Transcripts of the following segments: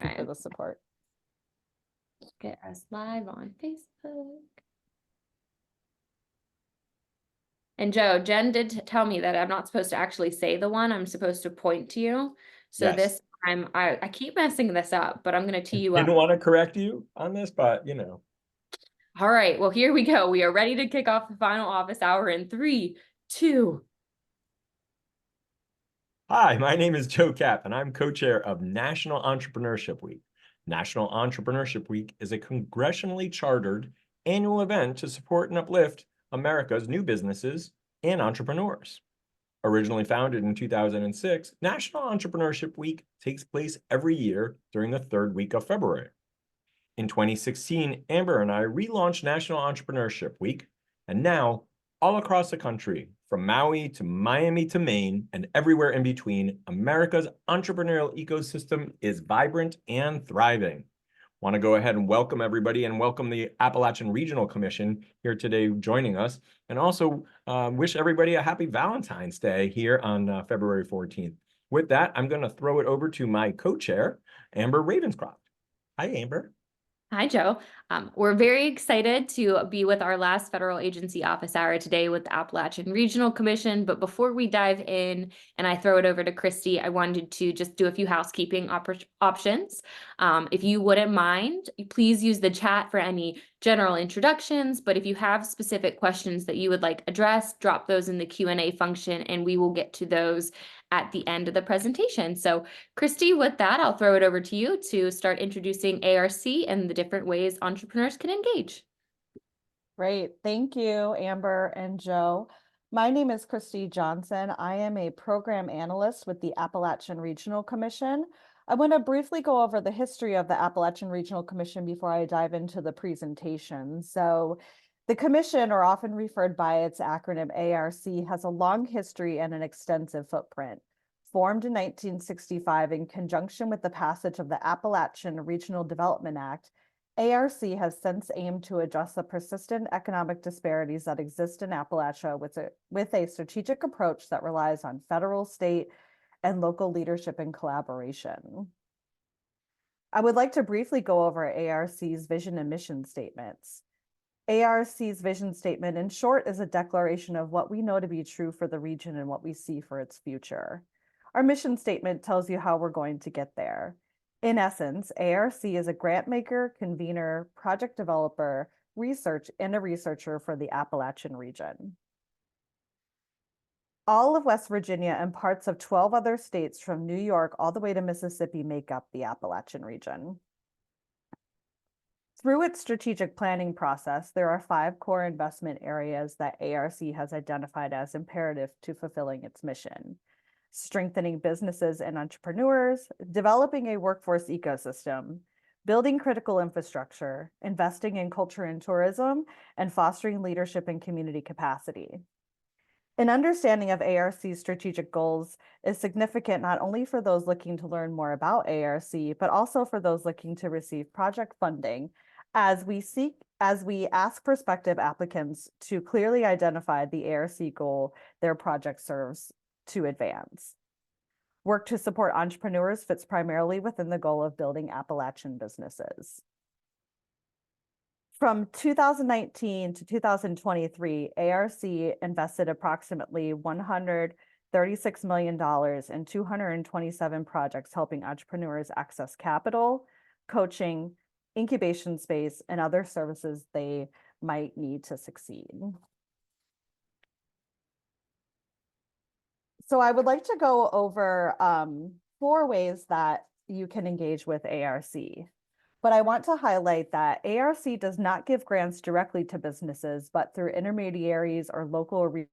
For the support. Get us live on Facebook. And Joe, Jen did tell me that I'm not supposed to actually say the one. I'm supposed to point to you. So Yes. this time, I keep messing this up, but I'm going to tee you Didn't up. want to correct you on this, but All right, well, here we go. We are ready to kick off the final office hour in 3, 2. Hi, my name is Joe Kapp, and I'm co-chair of National Entrepreneurship Week. National Entrepreneurship Week is a congressionally chartered annual event to support and uplift America's new businesses and entrepreneurs. Originally founded in 2006, National Entrepreneurship Week takes place every year during the third week of February. In 2016, Amber and I relaunched National Entrepreneurship Week, and now, all across the country, from Maui to Miami to Maine, and everywhere in between, America's entrepreneurial ecosystem is vibrant and thriving. Want to go ahead and welcome everybody and welcome the Appalachian Regional Commission here today joining us, and also wish everybody a happy Valentine's Day here on February 14th. With that, I'm going to throw it over to my co-chair, Amber Ravenscroft. Hi, Amber. Hi, Joe. We're very excited to be with our last federal agency office hour today with the Appalachian Regional Commission. But before we dive in and I throw it over to Christy, I wanted to just do a few housekeeping options. If you wouldn't mind, please use the chat for any general introductions. But if you have specific questions that you would like addressed, drop those in the Q&A function and we will get to those at the end of the presentation. So Christy, with that, I'll throw it over to you to start introducing ARC and the different ways entrepreneurs can engage. Great. Thank you, Amber and Joe. My name is Christy Johnson. I am a program analyst with the Appalachian Regional Commission. I want to briefly go over the history of the Appalachian Regional Commission before I dive into the presentation. So the commission, or often referred by its acronym ARC, has a long history and an extensive footprint. Formed in 1965 in conjunction with the passage of the Appalachian Regional Development Act, ARC has since aimed to address the persistent economic disparities that exist in Appalachia with a strategic approach that relies on federal, state, and local leadership and collaboration. I would like to briefly go over ARC's vision and mission statements. ARC's vision statement, in short, is a declaration of what we know to be true for the region and what we see for its future. Our mission statement tells you how we're going to get there. In essence, ARC is a grant maker, convener, project developer, and a researcher for the Appalachian region. All of West Virginia and parts of 12 other states from New York all the way to Mississippi make up the Appalachian region. Through its strategic planning process, there are 5 core investment areas that ARC has identified as imperative to fulfilling its mission: strengthening businesses and entrepreneurs, developing a workforce ecosystem, building critical infrastructure, investing in culture and tourism, and fostering leadership and community capacity. An understanding of ARC's strategic goals is significant not only for those looking to learn more about ARC, but also for those looking to receive project funding, as we ask prospective applicants to clearly identify the ARC goal their project serves to advance. Work to support entrepreneurs fits primarily within the goal of building Appalachian businesses. From 2019 to 2023, ARC invested approximately $136 million in 227 projects helping entrepreneurs access capital, coaching, incubation space, and other services they might need to succeed. So I would like to go over 4 ways that you can engage with ARC. But I want to highlight that ARC does not give grants directly to businesses, but through intermediaries or local or regional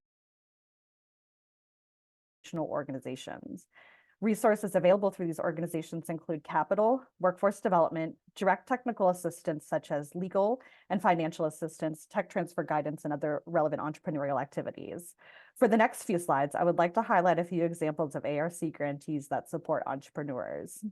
organizations. Resources available through these organizations include capital, workforce development, direct technical assistance such as legal and financial assistance, tech transfer guidance, and other relevant entrepreneurial activities. For the next few slides, I would like to highlight a few examples of ARC grantees that support entrepreneurs.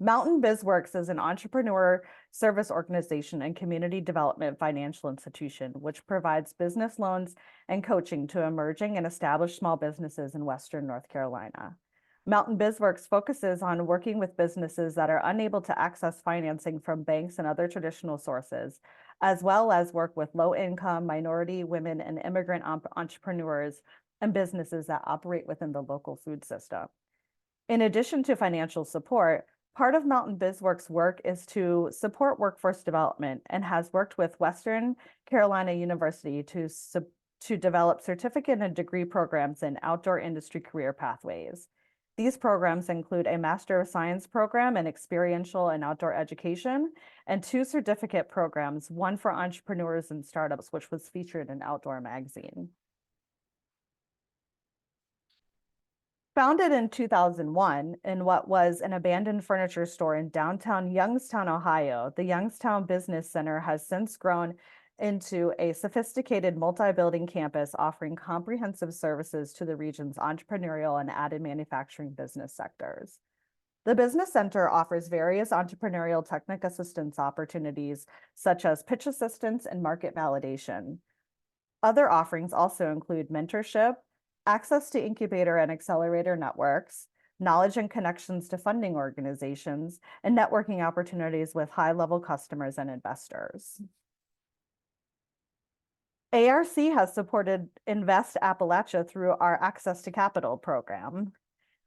Mountain BizWorks is an entrepreneur service organization and community development financial institution, which provides business loans and coaching to emerging and established small businesses in Western North Carolina. Mountain BizWorks focuses on working with businesses that are unable to access financing from banks and other traditional sources, as well as work with low-income, minority, women, and immigrant entrepreneurs and businesses that operate within the local food system. In addition to financial support, part of Mountain BizWorks' work is to support workforce development and has worked with Western Carolina University to develop certificate and degree programs in outdoor industry career pathways. These programs include a Master of Science program in experiential and outdoor education, and 2 certificate programs, one for entrepreneurs and startups, which was featured in Outdoor Magazine. Founded in 2001 in what was an abandoned furniture store in downtown Youngstown, Ohio, the Youngstown Business Center has since grown into a sophisticated multi-building campus offering comprehensive services to the region's entrepreneurial and additive manufacturing business sectors. The Business Center offers various entrepreneurial technical assistance opportunities, such as pitch assistance and market validation. Other offerings also include mentorship, access to incubator and accelerator networks, knowledge and connections to funding organizations, and networking opportunities with high-level customers and investors. ARC has supported Invest Appalachia through our Access to Capital program.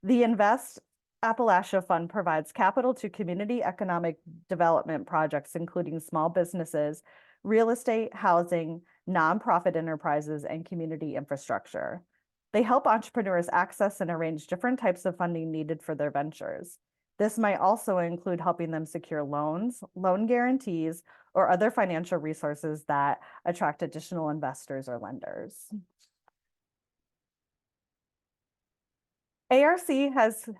The Invest Appalachia Fund provides capital to community economic development projects, including small businesses, real estate, housing, nonprofit enterprises, and community infrastructure. They help entrepreneurs access and arrange different types of funding needed for their ventures. This might also include helping them secure loans, loan guarantees, or other financial resources that attract additional investors or lenders. ARC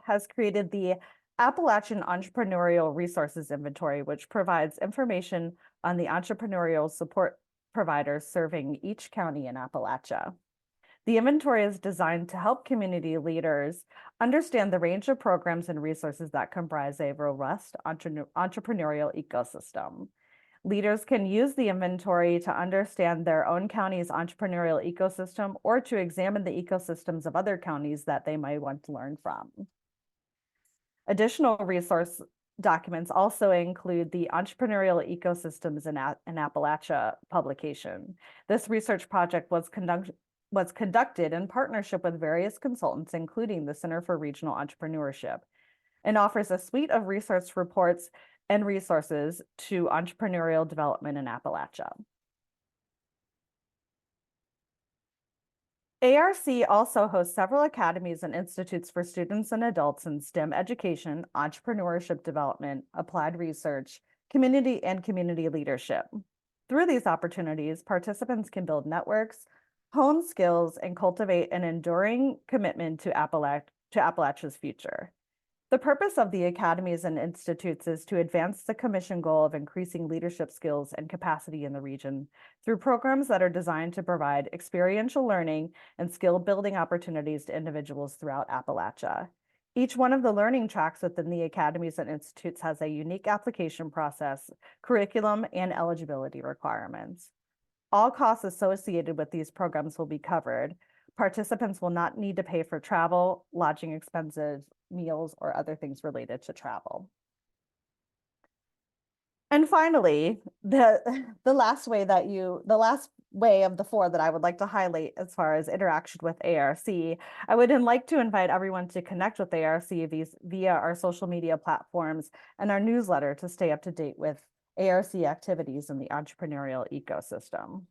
has created the Appalachian Entrepreneurial Resources Inventory, which provides information on the entrepreneurial support providers serving each county in Appalachia. The inventory is designed to help community leaders understand the range of programs and resources that comprise a robust entrepreneurial ecosystem. Leaders can use the inventory to understand their own county's entrepreneurial ecosystem or to examine the ecosystems of other counties that they might want to learn from. Additional resource documents also include the Entrepreneurial Ecosystems in Appalachia publication. This research project was conducted in partnership with various consultants, including the Center for Regional Entrepreneurship, and offers a suite of research reports and resources to entrepreneurial development in Appalachia. ARC also hosts several academies and institutes for students and adults in STEM education, entrepreneurship development, applied research, community leadership. Through these opportunities, participants can build networks, hone skills, and cultivate an enduring commitment to Appalachia's future. The purpose of the academies and institutes is to advance the commission goal of increasing leadership skills and capacity in the region through programs that are designed to provide experiential learning and skill-building opportunities to individuals throughout Appalachia. Each one of the learning tracks within the academies and institutes has a unique application process, curriculum, and eligibility requirements. All costs associated with these programs will be covered. Participants will not need to pay for travel, lodging expenses, meals, or other things related to travel. And finally, the last way of the 4 that I would like to highlight as far as interaction with ARC, I would like to invite everyone to connect with ARC via our social media platforms and our newsletter to stay up to date with ARC activities in the entrepreneurial ecosystem.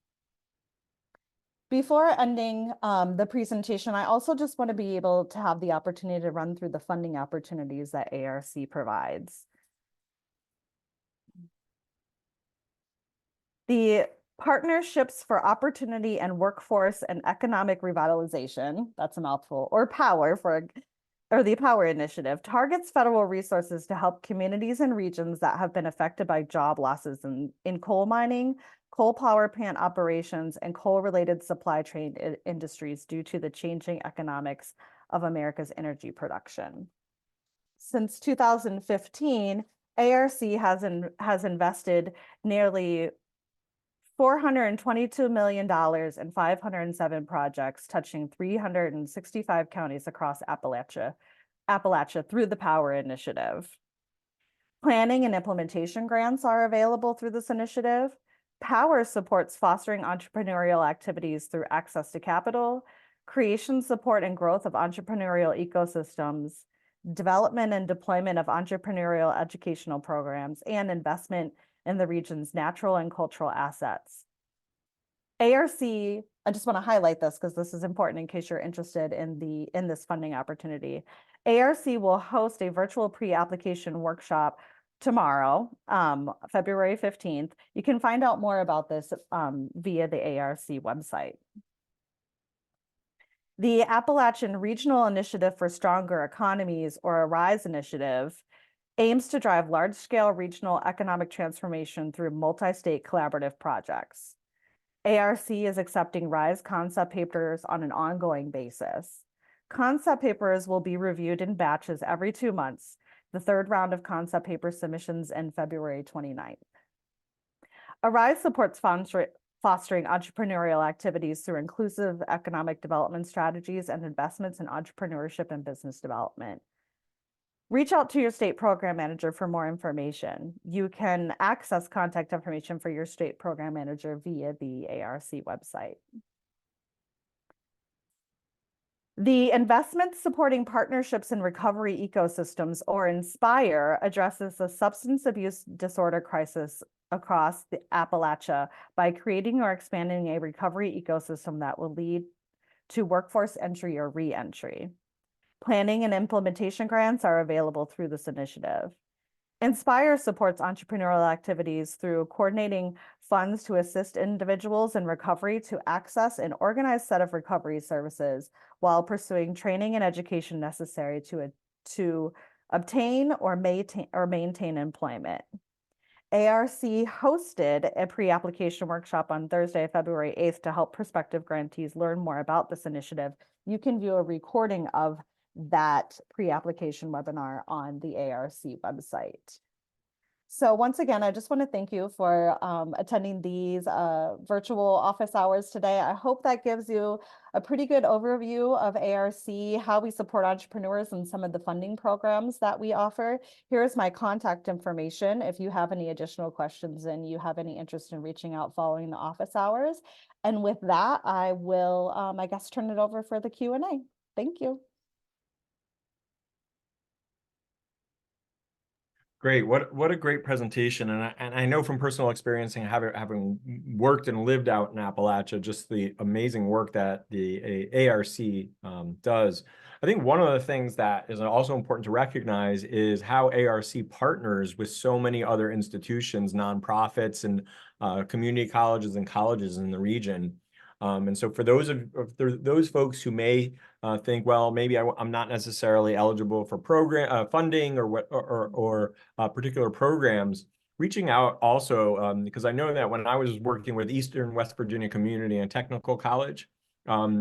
Before ending the presentation, I also just want to be able to have the opportunity to run through the funding opportunities that ARC provides. The Partnerships for Opportunity and Workforce and Economic Revitalization, that's a mouthful, or the POWER Initiative, targets federal resources to help communities and regions that have been affected by job losses in coal mining, coal power plant operations, and coal-related supply chain industries due to the changing economics of America's energy production. Since 2015, ARC has invested nearly $422 million in 507 projects touching 365 counties across Appalachia, Appalachia through the Power Initiative. Planning and implementation grants are available through this initiative. Power supports fostering entrepreneurial activities through access to capital, creation, support, and growth of entrepreneurial ecosystems, development and deployment of entrepreneurial educational programs, and investment in the region's natural and cultural assets. ARC, I just want to highlight this because this is important in case you're interested in this funding opportunity. ARC will host a virtual pre-application workshop tomorrow, February 15th. You can find out more about this via the ARC website. The Appalachian Regional Initiative for Stronger Economies, or ARISE initiative, aims to drive large-scale regional economic transformation through multi-state collaborative projects. ARC is accepting RISE concept papers on an ongoing basis. Concept papers will be reviewed in batches every 2 months. The third round of concept paper submissions in February 29th. ARISE supports fostering entrepreneurial activities through inclusive economic development strategies and investments in entrepreneurship and business development. Reach out to your state program manager for more information. You can access contact information for your state program manager via the ARC website. The Investment Supporting Partnerships and Recovery Ecosystems, or INSPIRE, addresses the substance abuse disorder crisis across the Appalachia by creating or expanding a recovery ecosystem that will lead to workforce entry or re-entry. Planning and implementation grants are available through this initiative. INSPIRE supports entrepreneurial activities through coordinating funds to assist individuals in recovery to access an organized set of recovery services while pursuing training and education necessary to obtain or maintain employment. ARC hosted a pre-application workshop on Thursday, February 8th to help prospective grantees learn more about this initiative. You can view a recording of that pre-application webinar on the ARC website. So once again, I just want to thank you for attending these virtual office hours today. I hope that gives you a pretty good overview of ARC, how we support entrepreneurs, and some of the funding programs that we offer. Here's my contact information if you have any additional questions and you have any interest in reaching out following the office hours. And with that, I will, I guess, turn it over for the Q&A. Thank you. Great. What a great presentation. And I know from personal experience and having worked and lived out in Appalachia, just the amazing work that the ARC does. I think one of the things that is also important to recognize is how ARC partners with so many other institutions, nonprofits, and community colleges and colleges in the region. And so for those folks who may think, well, maybe I'm not necessarily eligible for program funding or particular programs, reaching out also, because I know that when I was working with Eastern West Virginia Community and Technical College,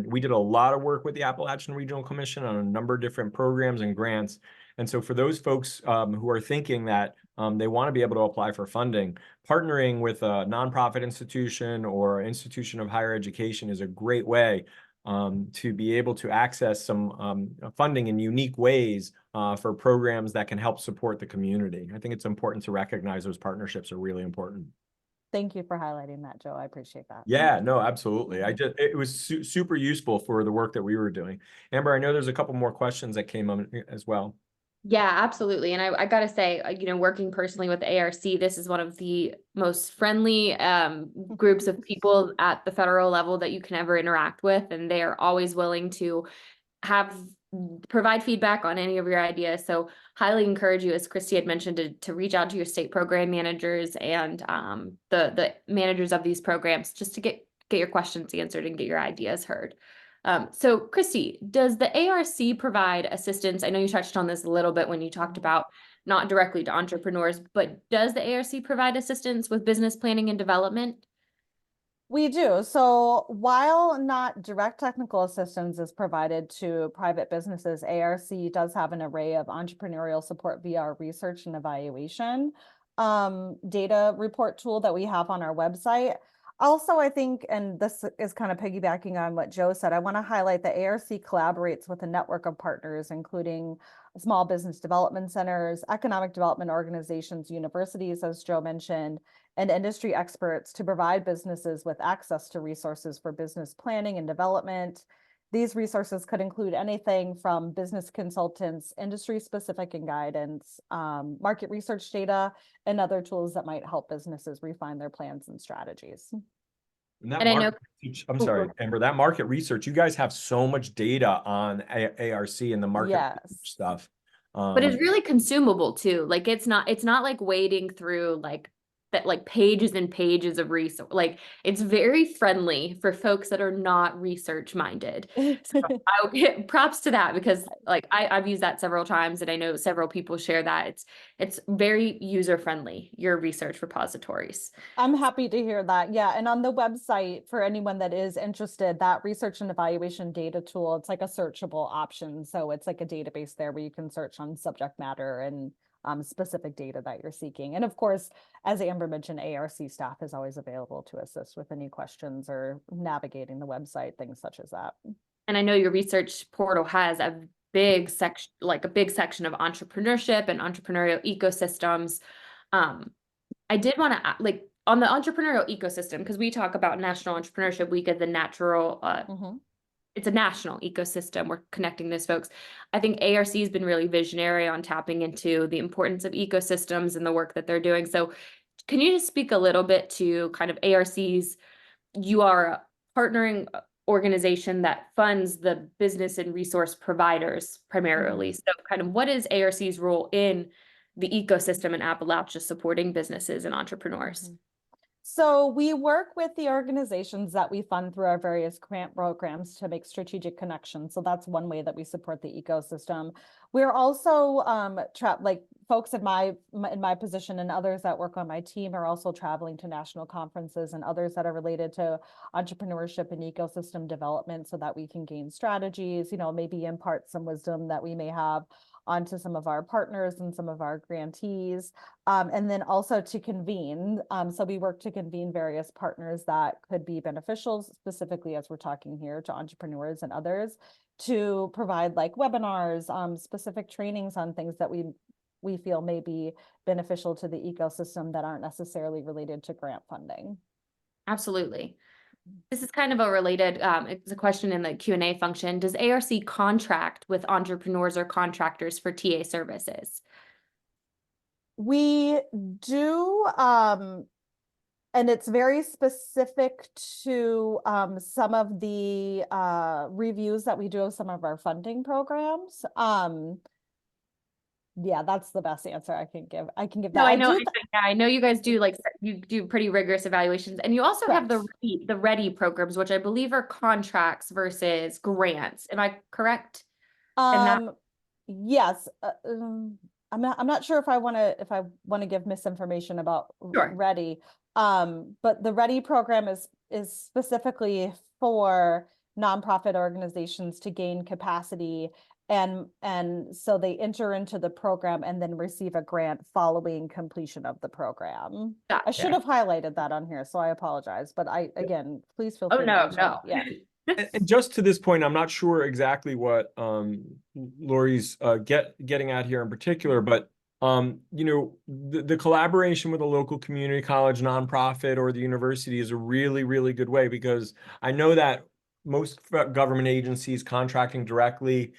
we did a lot of work with the Appalachian Regional Commission on a number of different programs and grants. And so for those folks who are thinking that they want to be able to apply for funding, partnering with a nonprofit institution or institution of higher education is a great way to be able to access some funding in unique ways for programs that can help support the community. I think it's important to recognize those partnerships are really important. Thank you for highlighting that, Joe. I appreciate that. Yeah, no, absolutely. It was super useful for the work that we were doing. Amber, I know there's a couple more questions that came up as well. Yeah, absolutely. And I gotta say, working personally with ARC, this is one of the most friendly groups of people at the federal level that you can ever interact with. And they are always willing to provide feedback on any of your ideas. So highly encourage you, as Christy had mentioned, to reach out to your state program managers and the managers of these programs just to get your questions answered and get your ideas heard. So Christy, does the ARC provide assistance? I know you touched on this a little bit when you talked about not directly to entrepreneurs, but does the ARC provide assistance with business planning and development? We do. So while not direct technical assistance is provided to private businesses, ARC does have an array of entrepreneurial support via our research and evaluation data report tool that we have on our website. Also, I think, and this is kind of piggybacking on what Joe said, I want to highlight that ARC collaborates with a network of partners, including small business development centers, economic development organizations, universities, as Joe mentioned, and industry experts to provide businesses with access to resources for business planning and development. These resources could include anything from business consultants, industry-specific and guidance, market research data, and other tools that might help businesses refine their plans and strategies. And that And I know- market research, I'm sorry, Amber, that market research, you guys have so much data on ARC and the market research stuff. But it's really consumable too. Like it's not like wading through like that, like pages and pages of research. Like it's very friendly for folks that are not research minded. So I would get props to that, because like I've used that several times and I know several people share that. It's very user friendly, your research repositories. I'm happy to hear that. Yeah. And on the website, for anyone that is interested, that research and evaluation data tool, it's like a searchable option. So it's like a database there where you can search on subject matter and specific data that you're seeking. And of course, as Amber mentioned, ARC staff is always available to assist with any questions or navigating the website, things such as that. And I know your research portal has a big section, like a big section of entrepreneurship and entrepreneurial ecosystems. I did want to like on the entrepreneurial ecosystem, because we talk about National Entrepreneurship Week as the natural, it's a national ecosystem. We're connecting those folks. I think ARC has been really visionary on tapping into the importance of ecosystems and the work that they're doing. So can you just speak a little bit to kind of ARC's, you are a partnering organization that funds the business and resource providers primarily. So kind of what is ARC's role in the ecosystem in Appalachia supporting businesses and entrepreneurs? So we work with the organizations that we fund through our various grant programs to make strategic connections. So that's one way that we support the ecosystem. We're also like folks in my position and others that work on my team are also traveling to national conferences and others that are related to entrepreneurship and ecosystem development so that we can gain strategies, maybe impart some wisdom that we may have onto some of our partners and some of our grantees, and then also to convene. So we work to convene various partners that could be beneficial, specifically as we're talking here to entrepreneurs and others, to provide like webinars, specific trainings on things that we feel may be beneficial to the ecosystem that aren't necessarily related to grant funding. Absolutely. This is kind of a related, it's a question in the Q&A function. Does ARC contract with entrepreneurs or contractors for TA services? We do, and it's very specific to some of the reviews that we do of some of our funding programs. Yeah, that's the best answer I can give. I can give that. No, I know. I know you guys do you do pretty rigorous evaluations, and you also have the ready programs, which I believe are contracts versus grants. Am I correct? Yes. I'm not sure if I want to give misinformation about Ready. But the Ready program is specifically for nonprofit organizations to gain capacity. And so they enter into the program and then receive a grant following completion of the program. Gotcha. I should have highlighted that on here, so I apologize. But again, please feel free. No. Yeah. And just to this point, I'm not sure exactly what Lori's getting at here in particular, but the collaboration with a local community college, nonprofit, or the university is a really, really good way, because I know that most government agencies contracting directly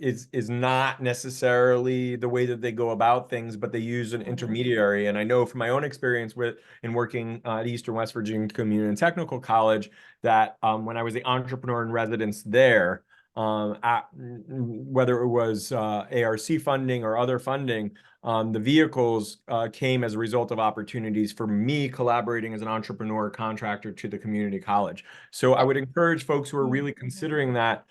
is not necessarily the way that they go about things, but they use an intermediary. And I know from my own experience in working at Eastern West Virginia Community and Technical College that when I was the entrepreneur in residence there, whether it was ARC funding or other funding, the vehicles came as a result of opportunities for me collaborating as an entrepreneur contractor to the community college. So I would encourage folks who are really considering that,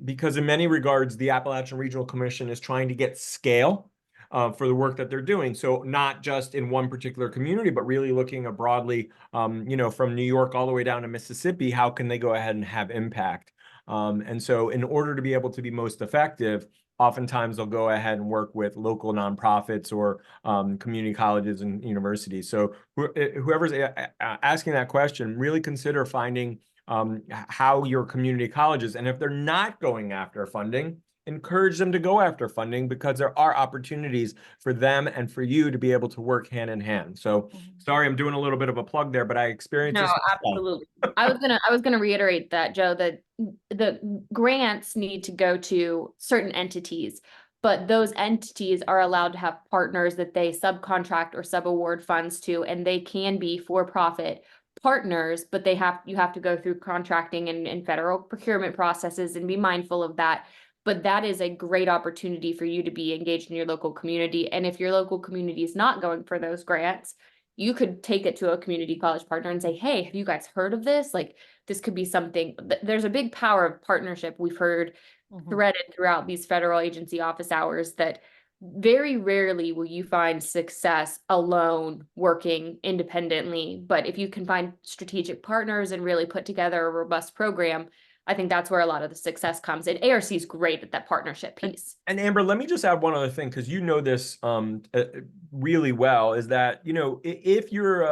because in many regards, the Appalachian Regional Commission is trying to get scale for the work that they're doing. So not just in one particular community, but really looking broadly, from New York all the way down to Mississippi, how can they go ahead and have impact? And so in order to be able to be most effective, oftentimes they'll go ahead and work with local nonprofits or community colleges and universities. So whoever's asking that question, really consider finding how your community colleges, and if they're not going after funding, encourage them to go after funding, because there are opportunities for them and for you to be able to work hand in hand. So sorry, I'm doing a little bit of a plug there, but I experienced No, this myself. absolutely. I was gonna reiterate that, Joe, that the grants need to go to certain entities, but those entities are allowed to have partners that they subcontract or subaward funds to, and they can be for-profit partners, but you have to go through contracting and federal procurement processes and be mindful of that. But that is a great opportunity for you to be engaged in your local community. And if your local community is not going for those grants, you could take it to a community college partner and say, hey, have you guys heard of this? Like, this could be something. There's a big power of partnership. We've heard threaded throughout these federal agency office hours that very rarely will you find success alone working independently. But if you can find strategic partners and really put together a robust program, I think that's where a lot of the success comes. And ARC is great at that partnership piece. And Amber, let me just add one other thing, because you know this really well, is that, you know, if you're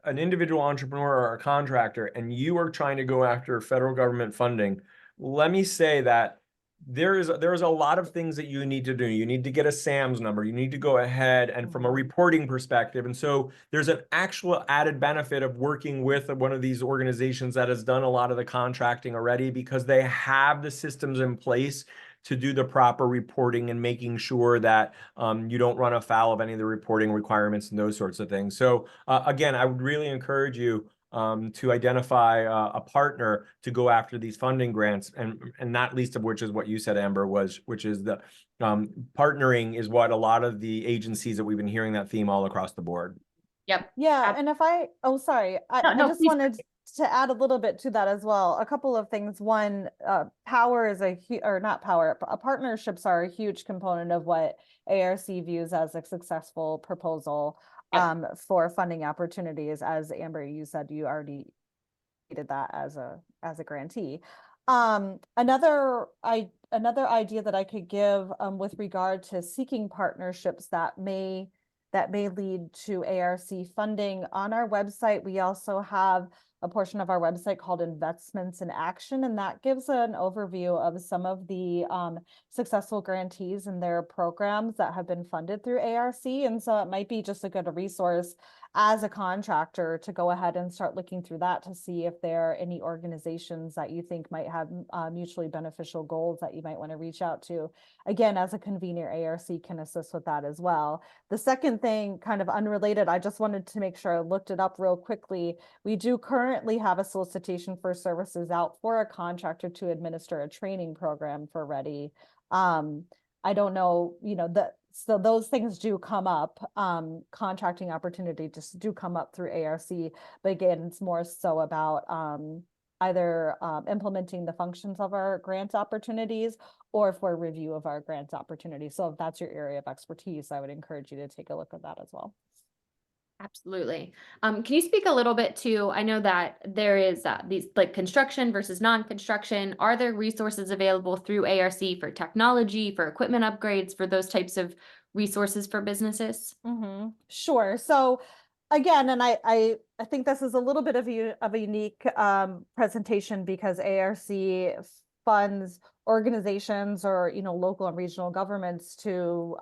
an individual entrepreneur or a contractor and you are trying to go after federal government funding, let me say that there is a lot of things that you need to do. You need to get a SAMS number. You need to go ahead and from a reporting perspective. And so there's an actual added benefit of working with one of these organizations that has done a lot of the contracting already, because they have the systems in place to do the proper reporting and making sure that you don't run afoul of any of the reporting requirements and those sorts of things. So again, I would really encourage you to identify a partner to go after these funding grants, and not least of which is what you said, Amber, which is the partnering is what a lot of the agencies that we've been hearing that theme all across the board. Yep. Yeah, and sorry, I just please. wanted to add a little bit to that as well. A couple of things. One, power is partnerships are a huge component of what ARC views as a successful proposal for funding opportunities. As Amber, you said, you already did that as a grantee. Another idea that I could give with regard to seeking partnerships that may lead to ARC funding. On our website, we also have a portion of our website called Investments in Action, and that gives an overview of some of the successful grantees and their programs that have been funded through ARC. And so it might be just a good resource as a contractor to go ahead and start looking through that to see if there are any organizations that you think might have mutually beneficial goals that you might want to reach out to. Again, as a convener, ARC can assist with that as well. The second thing, kind of unrelated, I just wanted to make sure I looked it up real quickly. We do currently have a solicitation for services out for a contractor to administer a training program for Ready. I don't know, so those things do come up. Contracting opportunity just do come up through ARC, but again, it's more so about either implementing the functions of our grant opportunities or for review of our grant opportunities. So if that's your area of expertise, I would encourage you to take a look at that as well. Absolutely. Can you speak a little bit to, I know that there is these like construction versus non-construction. Are there resources available through ARC for technology, for equipment upgrades, for those types of resources for businesses? Sure. So again, and I think this is a little bit of a unique presentation because ARC funds organizations or local and regional governments to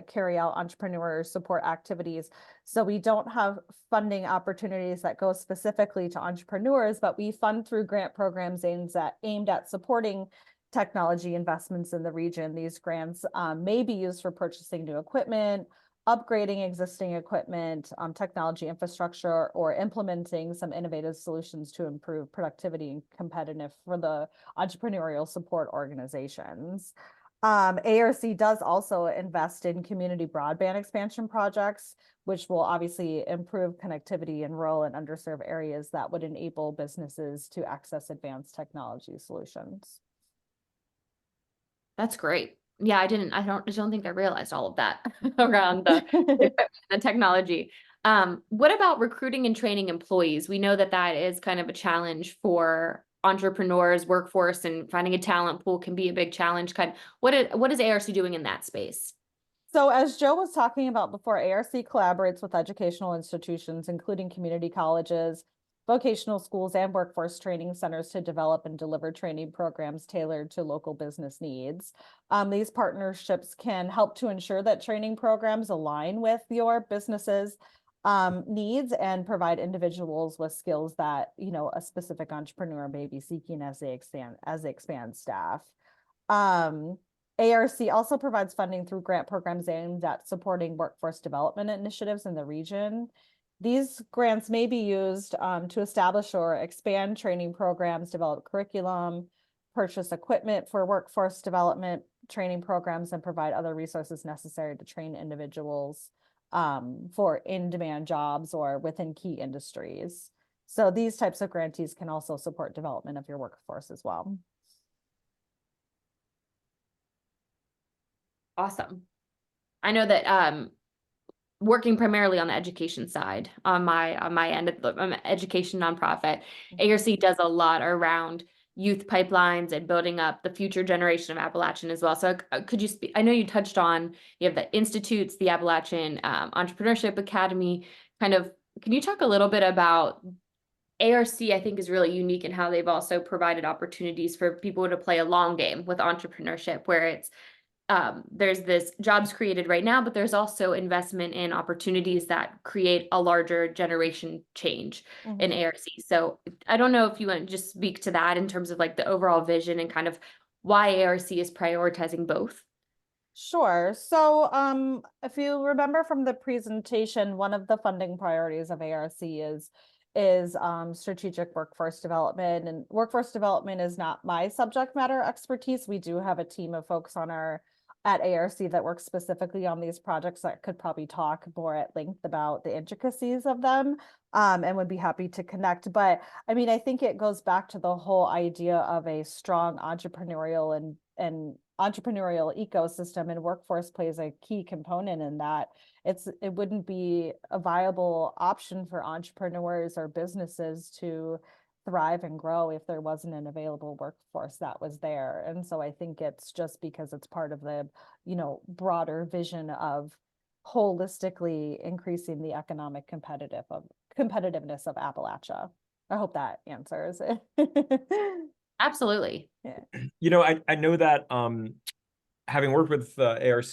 carry out entrepreneur support activities. So we don't have funding opportunities that go specifically to entrepreneurs, but we fund through grant programs aimed at supporting technology investments in the region. These grants may be used for purchasing new equipment, upgrading existing equipment, technology infrastructure, or implementing some innovative solutions to improve productivity and competitiveness for the entrepreneurial support organizations. ARC does also invest in community broadband expansion projects, which will obviously improve connectivity in rural and underserved areas that would enable businesses to access advanced technology solutions. That's great. Yeah, I don't think I realized all of that around the technology. What about recruiting and training employees? We know that that is kind of a challenge for entrepreneurs, workforce, and finding a talent pool can be a big challenge. What is ARC doing in that space? So as Joe was talking about before, ARC collaborates with educational institutions, including community colleges, vocational schools and workforce training centers to develop and deliver training programs tailored to local business needs. These partnerships can help to ensure that training programs align with your business's needs and provide individuals with skills that, a specific entrepreneur may be seeking as they expand staff. ARC also provides funding through grant programs aimed at supporting workforce development initiatives in the region. These grants may be used to establish or expand training programs, develop curriculum, purchase equipment for workforce development training programs, and provide other resources necessary to train individuals for in-demand jobs or within key industries. So these types of grantees can also support development of your workforce as well. Awesome. I know that working primarily on the education side, on my end of the education nonprofit, ARC does a lot around youth pipelines and building up the future generation of Appalachian as well. So could you speak? I know you touched on, you have the institutes, the Appalachian Entrepreneurship Academy. Kind of, can you talk a little bit about ARC? I think is really unique in how they've also provided opportunities for people to play a long game with entrepreneurship, where it's there's this jobs created right now, but there's also investment in opportunities that create a larger generation change in ARC. So I don't know if you want to just speak to that in terms of like the overall vision and kind of why ARC is prioritizing both. Sure. So if you remember from the presentation, one of the funding priorities of ARC is strategic workforce development, and workforce development is not my subject matter expertise. We do have a team of folks at ARC that works specifically on these projects that could probably talk more at length about the intricacies of them, and would be happy to connect. But I mean, I think it goes back to the whole idea of a strong entrepreneurial and entrepreneurial ecosystem, and workforce plays a key component in that. It wouldn't be a viable option for entrepreneurs or businesses to thrive and grow if there wasn't an available workforce that was there. And so I think it's just because it's part of the, broader vision of holistically increasing the economic competitiveness of Appalachia. I hope that answers it. Absolutely. Yeah. I know that having worked with ARC,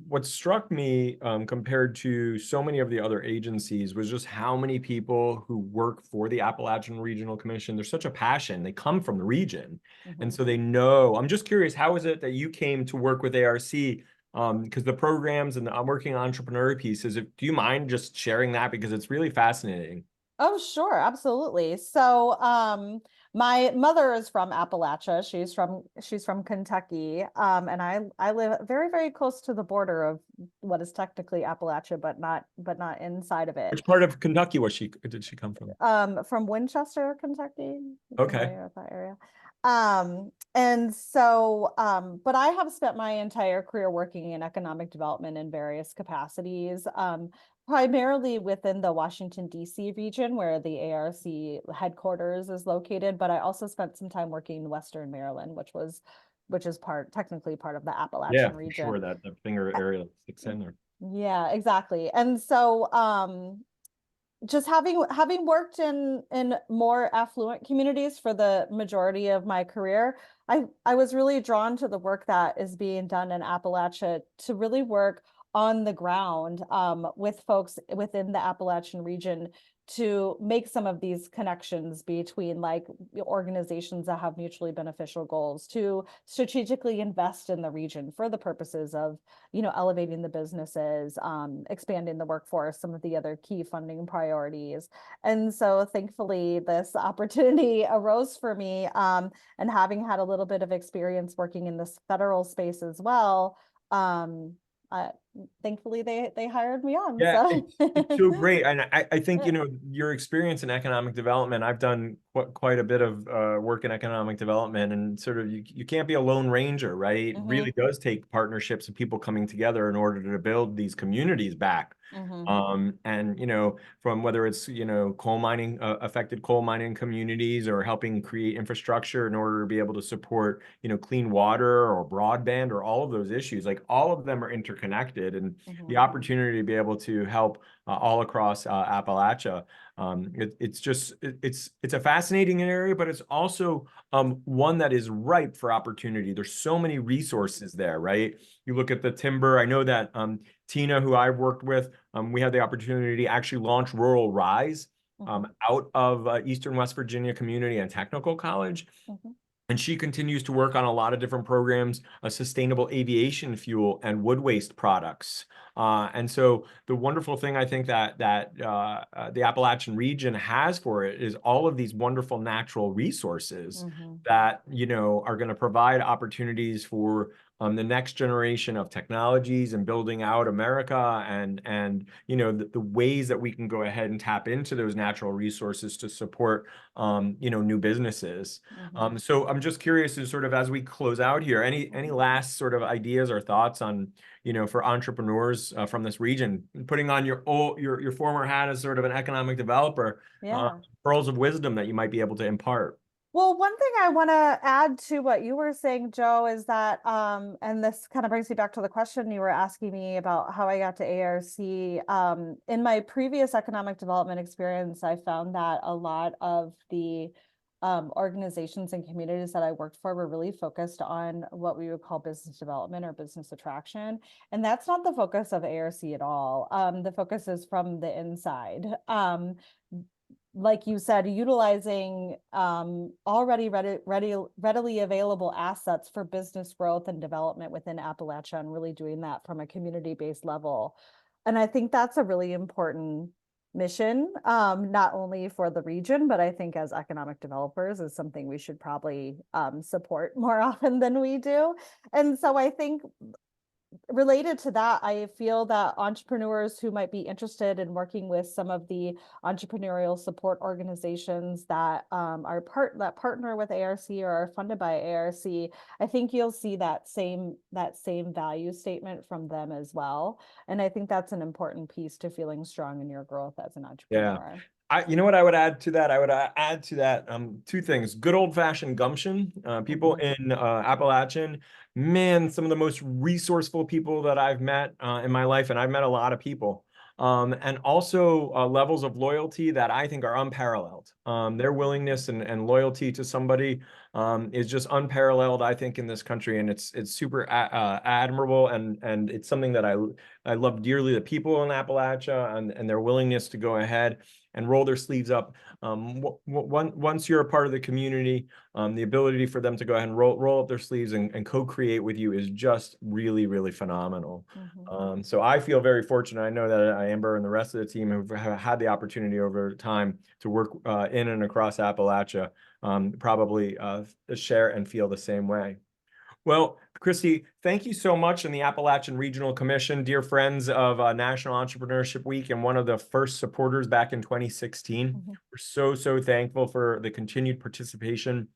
what struck me compared to so many of the other agencies was just how many people who work for the Appalachian Regional Commission. There's such a passion. They come from the region. And so they know. I'm just curious, how is it that you came to work with ARC? Because the programs and the working entrepreneur pieces, do you mind just sharing that? Because it's really fascinating. Oh, sure, absolutely. So, my mother is from Appalachia. She's from Kentucky. And I live very, very close to the border of what is technically Appalachia, but not inside of it. Which part of Kentucky did she come from? From Winchester, Kentucky. Okay. Familiar with that area. And so, but I have spent my entire career working in economic development in various capacities. Primarily within the Washington, D.C. region where the ARC headquarters is located, but I also spent some time working in Western Maryland, which is technically part of the Appalachian region. Sure, that the finger area sticks in there. Yeah, exactly. And so just having worked in more affluent communities for the majority of my career, I was really drawn to the work that is being done in Appalachia to really work on the ground with folks within the Appalachian region to make some of these connections between like organizations that have mutually beneficial goals, to strategically invest in the region for the purposes of, elevating the businesses, expanding the workforce, some of the other key funding priorities. And so thankfully this opportunity arose for me, and having had a little bit of experience working in this federal space as well, thankfully they hired me on. Yeah, so. it's so great. And I think, your experience in economic development, I've done quite a bit of work in economic development, and sort of you can't be a lone ranger, right? It really does take partnerships and people coming together in order to build these communities back. And from whether it's coal mining affected coal mining communities, or helping create infrastructure in order to be able to support clean water or broadband or all of those issues, like all of them are interconnected. connected, and the Mhm. opportunity to be able to help all across Appalachia. It's a fascinating area, but it's also one that is ripe for opportunity. There's so many resources there, right? You look at the timber. I know that Tina, who I've worked with, we had the opportunity to actually launch Rural Rise out of Eastern West Virginia Community and Technical College. And she continues to work on a lot of different programs, sustainable aviation fuel and wood waste products. And so the wonderful thing I think that the Appalachian region has for it is all of these wonderful natural resources that, you know, are going to provide opportunities for the next generation of technologies and building out America, and you know, the ways that we can go ahead and tap into those natural resources to support you know, new businesses. So I'm just curious, as sort of as we close out here, any last sort of ideas or thoughts on, you know, for entrepreneurs from this region, putting on your former hat as sort of an economic developer, pearls of wisdom that you might be able to impart? Well, one thing I want to add to what you were saying, Joe, is that, and this kind of brings me back to the question you were asking me about how I got to ARC. In my previous economic development experience, I found that a lot of the organizations and communities that I worked for were really focused on what we would call business development or business attraction. And that's not the focus of ARC at all. The focus is from the inside. Like you said, utilizing already readily available assets for business growth and development within Appalachia, and really doing that from a community-based level. And I think that's a really important mission, not only for the region, but I think as economic developers is something we should probably support more often than we do. And so I think related to that, I feel that entrepreneurs who might be interested in working with some of the entrepreneurial support organizations that partner with ARC or are funded by ARC, I think you'll see that same value statement from them as well. And I think that's an important piece to feeling strong in your growth as an entrepreneur. You know what I would add to that? I would add to that two things. Good old-fashioned gumption. People in Appalachian, man, some of the most resourceful people that I've met in my life, and I've met a lot of people. And also levels of loyalty that I think are unparalleled. Their willingness and loyalty to somebody is just unparalleled, I think, in this country, and it's super admirable, and it's something that I love dearly. The people in Appalachia and their willingness to go ahead and roll their sleeves up. Once you're a part of the community, the ability for them to go ahead and roll up their sleeves and co-create with you is just really, really phenomenal. So I feel very fortunate. I know that Amber and the rest of the team have had the opportunity over time to work in and across Appalachia, probably share and feel the same way. Well, Christy, thank you so much. And the Appalachian Regional Commission, dear friends of National Entrepreneurship Week and one of the first supporters back in 2016. We're so thankful for the continued participation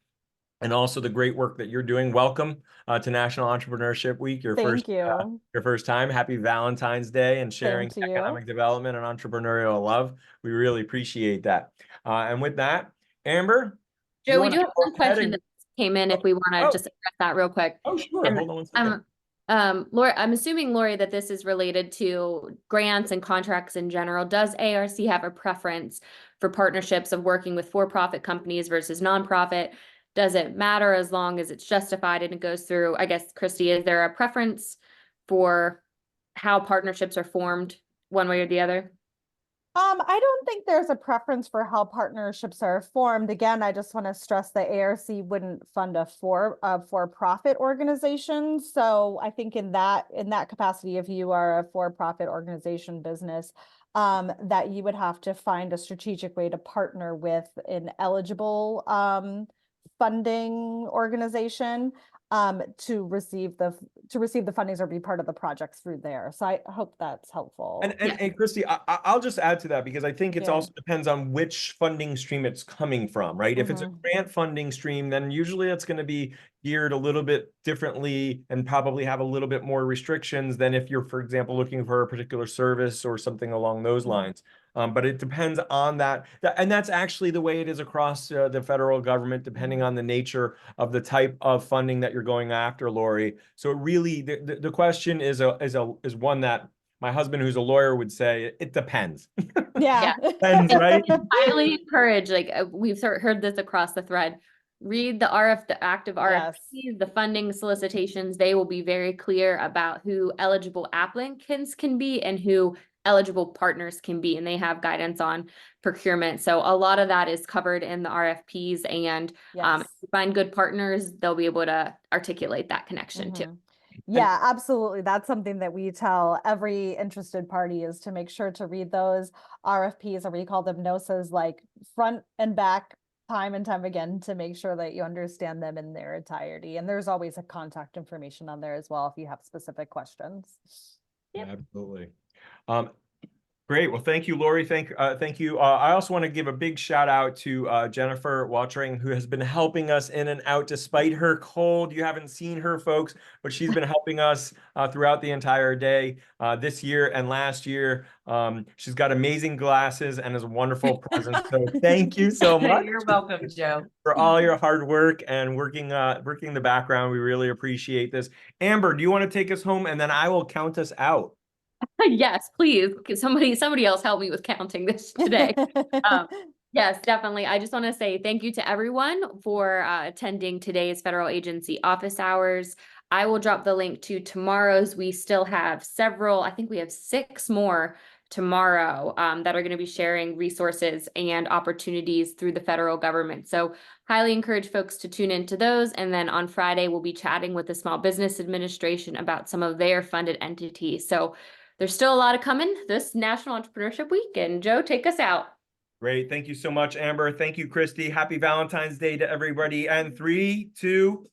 and also the great work that you're doing. Welcome to National Entrepreneurship Week, your first time. Happy Valentine's Day and sharing economic development and entrepreneurial love. We really appreciate that. And with that, Amber, Joe, we do have one question that came in if we want to just address that real quick. Oh, sure. Hold on one second. Lori, I'm assuming, Lori, that this is related to grants and contracts in general. Does ARC have a preference for partnerships of working with for-profit companies versus nonprofit? Does it matter as long as it's justified and it goes through? I guess, Christy, is there a preference for how partnerships are formed one way or the other? I don't think there's a preference for how partnerships are formed. Again, I just want to stress that ARC wouldn't fund a for-profit organization. So I think in that capacity, if you are a for-profit organization business, that you would have to find a strategic way to partner with an eligible funding organization to receive the fundings or be part of the projects through there. So I hope that's helpful. And Christy, I'll just add to that, because I think it's also depends on which funding stream it's coming from, right? If it's a grant funding stream, then usually it's going to be geared a little bit differently and probably have a little bit more restrictions than if you're, for example, looking for a particular service or something along those lines. But it depends on that. And that's actually the way it is across the federal government, depending on the nature of the type of funding that you're going after, Lori. So it really, the question is one that my husband, who's a lawyer, would say, it depends. Yeah. Depends, right? Highly encourage, like we've heard this across the thread. Read the active Yes. RFPs, the funding solicitations. They will be very clear about who eligible applicants can be and who eligible partners can be, and they have guidance on procurement. So a lot of that is covered in the RFPs, and if Yes. you find good partners, they'll be able to articulate that connection too. Yeah, absolutely. That's something that we tell every interested party, is to make sure to read those RFPs, or we call them NOSAs, like front and back, time and time again, to make sure that you understand them in their entirety. And there's always a contact information on there as well if you have specific questions. Yep. Absolutely. Great. Well, thank you, Lori. Thank you. I also want to give a big shout out to Jennifer Watering, who has been helping us in and out despite her cold. You haven't seen her, folks, but she's been helping us throughout the entire day this year and last year. She's got amazing glasses and is a wonderful presence. So thank you so much. You're welcome, Joe. For all your hard work and working the background. We really appreciate this. Amber, do you want to take us home, and then I will count us out? Yes, please. Could somebody else help me with counting this today. Yes, definitely. I just want to say thank you to everyone for attending today's federal agency office hours. I will drop the link to tomorrow's. We still have several, I think we have 6 more tomorrow that are going to be sharing resources and opportunities through the federal government. So highly encourage folks to tune into those. And then on Friday, we'll be chatting with the Small Business Administration about some of their funded entities. So there's still a lot of coming this National Entrepreneurship Week. And Joe, take us out. Great. Thank you so much, Amber. Thank you, Christy. Happy Valentine's Day to everybody. And 3, 2,